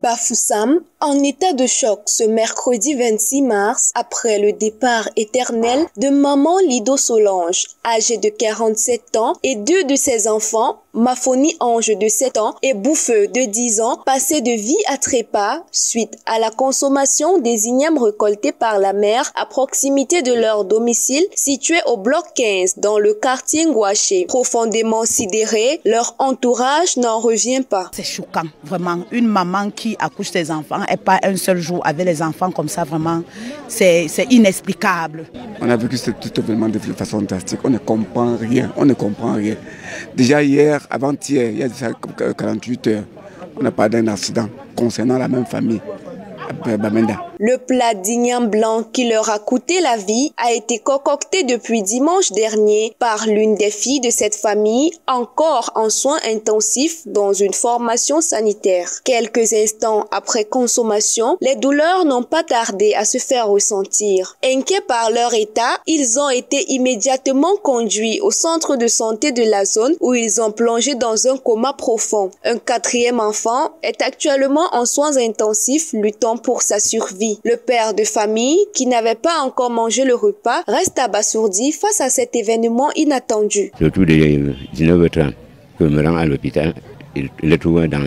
Bafoussam, en état de choc ce mercredi 26 mars après le départ éternel de maman Lido Solange, âgée de 47 ans, et deux de ses enfants, Mafoni Ange de 7 ans et Bouffeux de 10 ans, passés de vie à trépas suite à la consommation des ignames récoltés par la mère à proximité de leur domicile situé au bloc 15 dans le quartier Ngouaché. Profondément sidérés, leur entourage n'en revient pas. C'est choquant, vraiment. Une maman qui accouche ses enfants et pas un seul jour avec les enfants comme ça, vraiment, c'est inexplicable. On a vécu tout événement de façon drastique. On ne comprend rien, Déjà hier, avant-hier, il y a 48 heures, on a parlé d'un accident concernant la même famille. Le plat d'igname blanc qui leur a coûté la vie a été concocté depuis dimanche dernier par l'une des filles de cette famille, encore en soins intensifs dans une formation sanitaire. Quelques instants après consommation, les douleurs n'ont pas tardé à se faire ressentir. Inquiets par leur état, ils ont été immédiatement conduits au centre de santé de la zone où ils ont plongé dans un coma profond. Un quatrième enfant est actuellement en soins intensifs luttant pour sa survie. Le père de famille, qui n'avait pas encore mangé le repas, reste abasourdi face à cet événement inattendu. Surtout de 19h30, que je me rends à l'hôpital, il est trouvé dans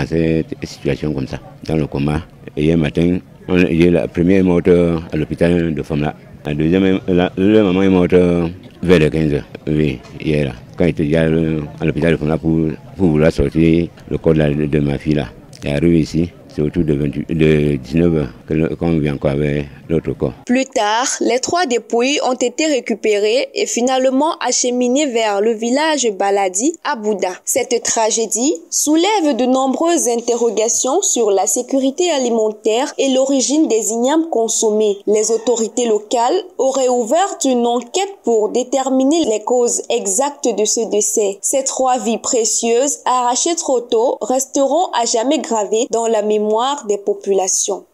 cette situation comme ça, dans le coma. Et hier matin, la première est morte à l'hôpital de Fomla. La deuxième maman est morte vers les 15h, oui, hier. Quand il était déjà à l'hôpital de Fomla pour vouloir sortir le corps de ma fille là. Elle est arrivée ici. C'est autour de 19h qu'on vient encore avec l'autre corps. Plus tard, les 3 dépouilles ont été récupérées et finalement acheminées vers le village Baladi à Bouda. Cette tragédie soulève de nombreuses interrogations sur la sécurité alimentaire et l'origine des ignames consommés. Les autorités locales auraient ouvert une enquête pour déterminer les causes exactes de ce décès. Ces 3 vies précieuses, arrachées trop tôt, resteront à jamais gravées dans la mémoire des populations.